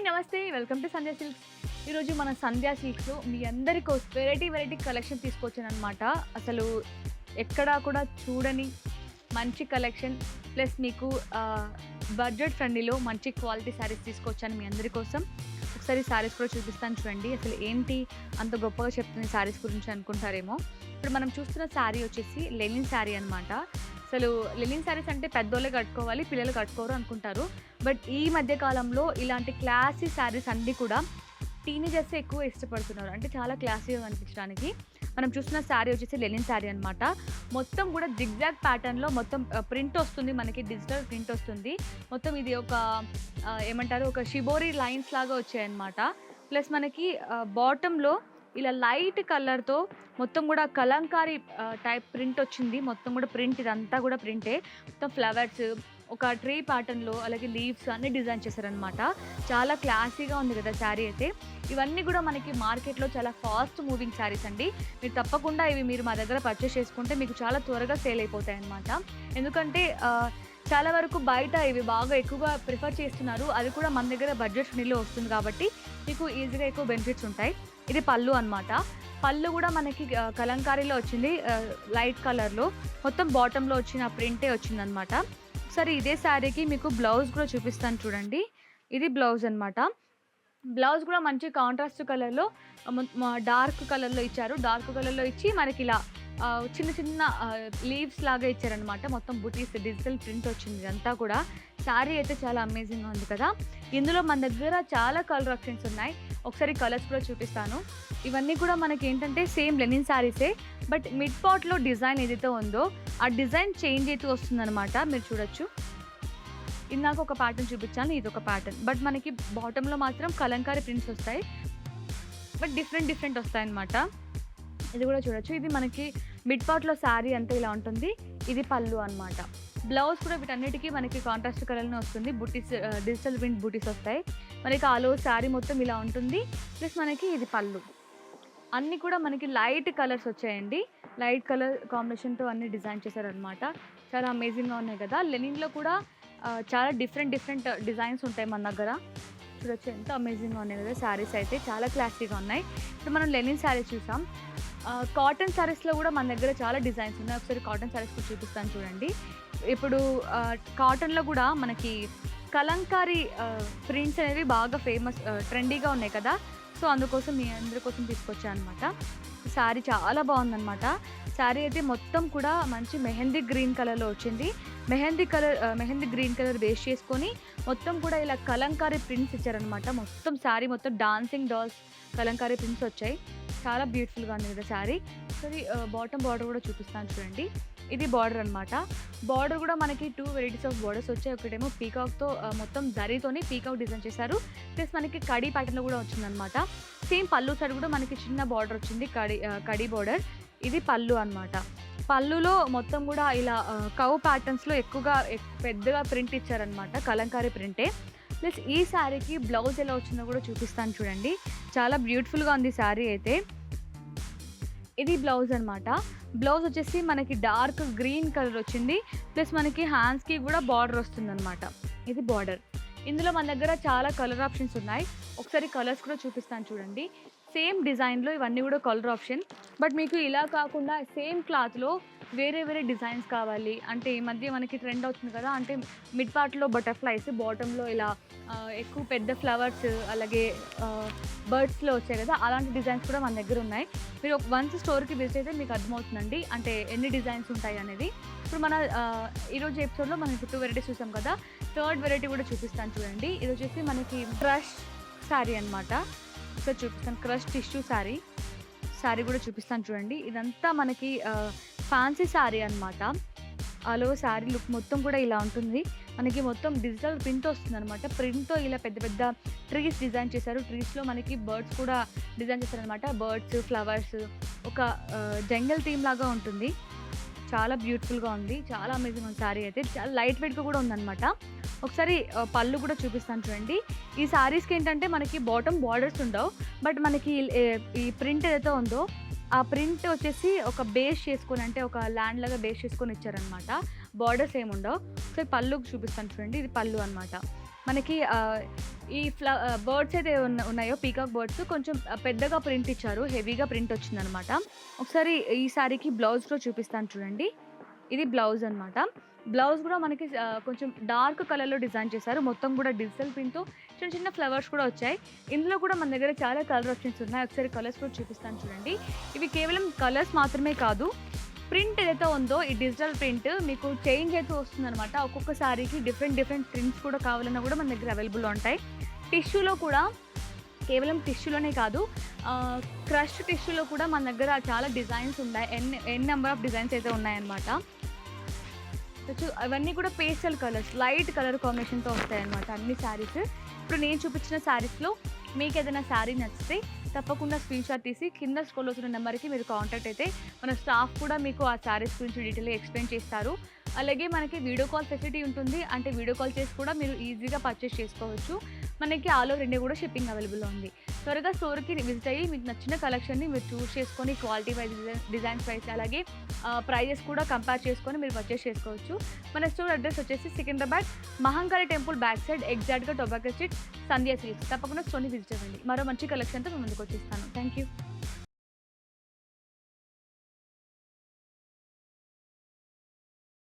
నమస్తే. Welcome to Sandhya silks. ఈరోజు మన సంధ్యా సిల్క్స్‌లో మీ అందరి కోసం వెరైటీ కలెక్షన్ తీసుకొచ్చాననమాట. అసలు ఎక్కడా కూడా చూడని మంచి కలెక్షన్ ప్లస్ మీకు బడ్జెట్ ఫ్రెండ్లీలో మంచి క్వాలిటీ శారీస్ తీసుకొచ్చాను మీ అందరి కోసం. ఒకసారి శారీస్ కూడా చూపిస్తాను చూడండి. అసలు ఏంటి అంత గొప్పగా చెప్తుంది శారీస్ గురించి అనుకుంటారేమో. ఇప్పుడు మనం చూస్తున్న శారీ వచ్చేసి లెనిన్ శారీ అనమాట. అసలు లెనిన్ శారీస్ అంటే పెద్దోళ్ళే కట్టుకోవాలి, పిల్లలు కట్టుకోరు అనుకుంటారు. బట్ ఈ మధ్య కాలంలో ఇలాంటి క్లాసీ శారీస్ అన్నీ కూడా టీనేజర్స్ ఎక్కువ ఇష్టపడుతున్నారు. అంటే చాలా క్లాసీగా కనిపించడానికి. మనం చూస్తున్న శారీ వచ్చేసి లెనిన్ శారీ అనమాట. మొత్తం కూడా జిగ్జాగ్ ప్యాటర్న్లో మొత్తం ప్రింట్ వస్తుంది, మనకి డిజిటల్ ప్రింట్ వస్తుంది. మొత్తం ఇది ఒక ఏమంటారు, ఒక షిబోరి లైన్స్ లాగా వచ్చాయన్నమాట. ప్లస్ మనకి బాటంలో ఇలా లైట్ కలర్‌తో మొత్తం కూడా కలంకారీ టైప్ ప్రింట్ వచ్చింది. మొత్తం కూడా ప్రింట్, ఇదంతా కూడా ప్రింటే. మొత్తం ఫ్లవర్స్, ఒక ట్రీ ప్యాటర్న్‌లో, అలాగే లీవ్స్ అన్నీ డిజైన్ చేశారనమాట. చాలా క్లాసీగా ఉంది కదా శారీ అయితే. ఇవన్నీ కూడా మనకి మార్కెట్‌లో చాలా ఫాస్ట్ మూవింగ్ శారీస్ అండి. మీరు తప్పకుండా మీరు మా దగ్గర పర్చేస్ చేసుకుంటే మీకు చాలా త్వరగా సేల్ అయిపోతాయి అన్నమాట. ఎందుకంటే చాలా వరకు బయట ఇవి బాగా ఎక్కువగా ప్రిఫర్ చేస్తున్నారు. అది కూడా మన దగ్గర బడ్జెట్ ఫ్రెండ్లీలో వస్తుంది కాబట్టి మీకు ఈజీగా ఎక్కువ బెనిఫిట్స్ ఉంటాయి. ఇది పళ్ళు అనమాట. పళ్ళు కూడా మనకి కలంకారీలో వచ్చింది, లైట్ కలర్‌లో. మొత్తం బాటంలో వచ్చిన ప్రింటే వచ్చిందనమాట. ఒకసారి ఇదే శారీకి మీకు బ్లౌజ్ కూడా చూపిస్తాను చూడండి. ఇది బ్లౌజ్ అనమాట. బ్లౌజ్ కూడా మంచి కాంట్రాస్ట్ కలర్‌లో డార్క్ కలర్‌లో ఇచ్చారు. డార్క్ కలర్‌లో ఇచ్చి మనకి ఇలా చిన్న లీవ్స్ లాగా ఇచ్చారనమాట. మొత్తం బుటీస్ డిజిటల్ ప్రింట్ వచ్చింది ఇదంతా కూడా. శారీ అయితే చాలా అమేజింగ్‌గా ఉంది కదా. ఇందులో మన దగ్గర చాలా కలర్ ఆప్షన్స్ ఉన్నాయి. ఒకసారి కలర్స్ కూడా చూపిస్తాను. ఇవన్నీ కూడా మనకి ఏంటంటే సేమ్ లెనిన్ శారీసే. బట్ మిడ్ పార్ట్‌లో డిజైన్ ఏదైతే ఉందో ఆ డిజైన్ చేంజ్ అయితే వస్తుందన్నమాట. మీరు చూడొచ్చు. ఇందాక ఒక ప్యాటర్న్ చూపించాను, ఇది ఒక ప్యాటర్న్. బట్ మనకి బాటంలో మాత్రం కలంకారీ ప్రింట్స్ వస్తాయి. బట్ డిఫరెంట్ వస్తాయన్నమాట. ఇది కూడా చూడొచ్చు. ఇది మనకి మిడ్ పార్ట్‌లో శారీ అంతా ఇలా ఉంటుంది. ఇది పళ్ళు అనమాట. బ్లౌజ్ కూడా వీటన్నిటికీ మనకి కాంట్రాస్ట్ కలర్‌లో వస్తుంది. బుటీస్ డిజిటల్ ప్రింట్ బుటీస్ వస్తాయి. మనకి ఆల్ ఓవర్ శారీ మొత్తం ఇలా ఉంటుంది. ప్లస్ మనకి ఇది పళ్ళు. అన్నీ కూడా మనకి లైట్ కలర్స్ వచ్చాయండి. లైట్ కలర్ కాంబినేషన్‌తో అన్నీ డిజైన్ చేశారనమాట. చాలా అమేజింగ్‌గా ఉన్నాయి కదా. లెనిన్‌లో కూడా చాలా డిఫరెంట్ డిజైన్స్ ఉంటాయి మన దగ్గర. చూడొచ్చు ఎంత అమేజింగ్‌గా ఉన్నాయి కదా శారీస్ అయితే. చాలా క్లాసీగా ఉన్నాయి. ఇప్పుడు మనం లెనిన్ శారీస్ చూసాం. కాటన్ శారీస్‌లో కూడా మన దగ్గర చాలా డిజైన్స్ ఉన్నాయి. ఒకసారి కాటన్ శారీస్ కూడా చూపిస్తాను చూడండి. ఇప్పుడు కాటన్‌లో కూడా మనకి కలంకారీ ప్రింట్స్ అనేవి బాగా ఫేమస్, ట్రెండీగా ఉన్నాయి కదా. సో అందుకోసం మీ అందరి కోసం తీసుకొచ్చాను అనమాట. శారీ చాలా బాగుందనమాట. శారీ అయితే మొత్తం కూడా మంచి మెహందీ గ్రీన్ కలర్‌లో వచ్చింది. మెహందీ గ్రీన్ కలర్ బేస్ చేసుకొని మొత్తం కూడా ఇలా కలంకారీ ప్రింట్స్ ఇచ్చారనమాట. మొత్తం శారీ మొత్తం డాన్సింగ్ డాల్స్ కలంకారీ ప్రింట్స్ వచ్చాయి. చాలా బ్యూటిఫుల్‌గా ఉంది కదా శారీ. ఒకసారి బాటమ్ బార్డర్ కూడా చూపిస్తాను చూడండి. ఇది బార్డర్ అనమాట. బార్డర్ కూడా మనకి 2 వెరైటీస్ ఆఫ్ బార్డర్స్ వచ్చాయి. ఒకటేమో పీకాక్‌తో మొత్తం జరీతోని పీకాక్ డిజైన్ చేశారు. ప్లస్ మనకి కడీ ప్యాటర్న్‌లో కూడా వచ్చిందనమాట. సేమ్ పళ్ళు సైడ్ కూడా మనకి చిన్న బార్డర్ వచ్చింది, కడీ బార్డర్. ఇది పళ్ళు అనమాట. పళ్ళులో మొత్తం కూడా ఇలా కవ్ ప్యాటర్న్స్‌లో ఎక్కువగా పెద్దగా ప్రింట్ ఇచ్చారనమాట. కలంకారీ ప్రింటే. ప్లస్ ఈ శారీకి బ్లౌజ్ ఎలా వచ్చిందో కూడా చూపిస్తాను చూడండి. చాలా బ్యూటిఫుల్‌గా ఉంది శారీ అయితే. ఇది బ్లౌజ్ అనమాట. బ్లౌజ్ వచ్చేసి మనకి డార్క్ గ్రీన్ కలర్ వచ్చింది. ప్లస్ మనకి హ్యాండ్స్‌కి కూడా బార్డర్ వస్తుందనమాట. ఇది బార్డర్. ఇందులో మన దగ్గర చాలా కలర్ ఆప్షన్స్ ఉన్నాయి. ఒకసారి కలర్స్ కూడా చూపిస్తాను చూడండి. సేమ్ డిజైన్‌లో ఇవన్నీ కూడా కలర్ ఆప్షన్. బట్ మీకు ఇలా కాకుండా సేమ్ క్లాత్‌లో వేరే డిజైన్స్ కావాలి అంటే ఈ మధ్య మనకి ట్రెండ్ అవుతుంది కదా. అంటే మిడ్ పార్ట్‌లో బటర్‌ఫ్లైస్, బాటంలో ఇలా ఎక్కువ పెద్ద ఫ్లవర్స్, అలాగే బర్డ్స్‌లో వచ్చాయి కదా. అలాంటి డిజైన్స్ కూడా మన దగ్గర ఉన్నాయి. మీరు వన్స్ స్టోర్‌కి విజిట్ అయితే మీకు అర్థమవుతుందండి అంటే ఎన్ని డిజైన్స్ ఉంటాయి అనేది. ఇప్పుడు మన ఈరోజు ఎపిసోడ్‌లో మనం 2 వెరైటీస్ చూసాం కదా. థర్డ్ వెరైటీ కూడా చూపిస్తాను చూడండి. ఇది వచ్చేసి మనకి క్రష్ శారీ అనమాట. ఒకసారి చూపిస్తాను. క్రష్ టిష్యూ శారీ కూడా చూపిస్తాను చూడండి. ఇదంతా మనకి ఫ్యాన్సీ శారీ అనమాట. ఆల్ ఓవర్ శారీ లుక్ మొత్తం కూడా ఇలా ఉంటుంది. మనకి మొత్తం డిజిటల్ ప్రింట్ వస్తుందనమాట. ప్రింట్‌తో ఇలా పెద్ద ట్రీస్ డిజైన్ చేశారు. ట్రీస్‌లో మనకి బర్డ్స్ కూడా డిజైన్ చేశారనమాట. బర్డ్స్, ఫ్లవర్స్, ఒక జంగల్ థీమ్ లాగా ఉంటుంది. చాలా బ్యూటిఫుల్‌గా ఉంది. చాలా అమేజింగ్ ఉంది శారీ అయితే. చాలా లైట్ వెయిట్‌గా కూడా ఉందనమాట. ఒకసారి పళ్ళు కూడా చూపిస్తాను చూడండి. ఈ శారీస్‌కి ఏంటంటే మనకి బాటమ్ బార్డర్స్ ఉండవు. బట్ మనకి ఈ ప్రింట్ ఏదైతే ఉందో ఆ ప్రింట్ వచ్చేసి ఒక బేస్ చేసుకొని, అంటే ఒక ల్యాండ్ లాగా బేస్ చేసుకొని ఇచ్చారనమాట. బార్డర్స్ ఏముండవు. ఒకసారి పళ్ళు చూపిస్తాను చూడండి. ఇది పళ్ళు అనమాట. మనకి ఈ బర్డ్స్ అయితే ఉన్నాయో పీకాక్ బర్డ్స్ కొంచెం పెద్దగా ప్రింట్ ఇచ్చారు. హెవీగా ప్రింట్ వచ్చిందనమాట. ఒకసారి ఈ శారీకి బ్లౌజ్ కూడా చూపిస్తాను చూడండి. ఇది బ్లౌజ్ అనమాట. బ్లౌజ్ కూడా మనకి కొంచెం డార్క్ కలర్‌లో డిజైన్ చేశారు. మొత్తం కూడా డిజిటల్ ప్రింట్‌తో చిన్న చిన్న ఫ్లవర్స్ కూడా వచ్చాయి. ఇందులో కూడా మన దగ్గర చాలా కలర్ ఆప్షన్స్ ఉన్నాయి. ఒకసారి కలర్స్ కూడా చూపిస్తాను చూడండి. ఇవి కేవలం కలర్స్ మాత్రమే కాదు, ప్రింట్ ఏదైతే ఉందో ఈ డిజిటల్ ప్రింట్ మీకు చేంజ్ అవుతూ వస్తుందనమాట. ఒక్కొక్క సారీకి డిఫరెంట్ ప్రింట్స్ కూడా కావాలన్నా కూడా మన దగ్గర అవైలబుల్‌లో ఉంటాయి. టిష్యూలో కూడా కేవలం టిష్యూలోనే కాదు, క్రష్డ్ టిష్యూలో కూడా మన దగ్గర చాలా డిజైన్స్ ఉన్నాయి. ఎన్ నెంబర్ ఆఫ్ డిజైన్స్ అయితే ఉన్నాయన్నమాట. అవన్నీ కూడా పేస్టల్ కలర్స్, లైట్ కలర్ కాంబినేషన్‌తో వస్తాయన్నమాట అన్ని శారీస్. ఇప్పుడు నేను చూపించిన శారీస్‌లో మీకు ఏదైనా శారీ నచ్చితే తప్పకుండా స్క్రీన్‌షాట్ తీసి కింద స్క్రోల్ అవుతున్న నెంబర్‌కి మీరు కాంటాక్ట్ అయితే మన స్టాఫ్ కూడా మీకు ఆ శారీస్ గురించి డీటెయిల్‌గా ఎక్స్‌ప్లెయిన్ చేస్తారు. అలాగే మనకి వీడియో కాల్ ఫెసిలిటీ ఉంటుంది. అంటే వీడియో కాల్ చేసి కూడా మీరు ఈజీగా పర్చేస్ చేసుకోవచ్చు. మనకి ఆల్ ఓవర్ ఇండియా కూడా షిప్పింగ్ అవైలబుల్‌లో ఉంది. త్వరగా స్టోర్‌కి విజిట్ అయ్యి మీకు నచ్చిన కలెక్షన్‌ని మీరు చూస్ చేసుకొని క్వాలిటీ వైజ్, డిజైన్స్ వైజ్ అలాగే ప్రైజెస్ కూడా కంపేర్ చేసుకొని మీరు పర్చేస్ చేసుకోవచ్చు. మన స్టోర్ అడ్రస్ వచ్చేసి Secunderabad Mahankali temple back side ఎగ్జాక్ట్‌గా టొబాకో స్ట్రీట్, సంధ్యా సిల్క్స్. తప్పకుండా స్టోర్‌ని విజిట్ అవ్వండి. మరో మంచి కలెక్షన్‌తో మీ ముందుకు వచ్చేస్తాను. Thank you.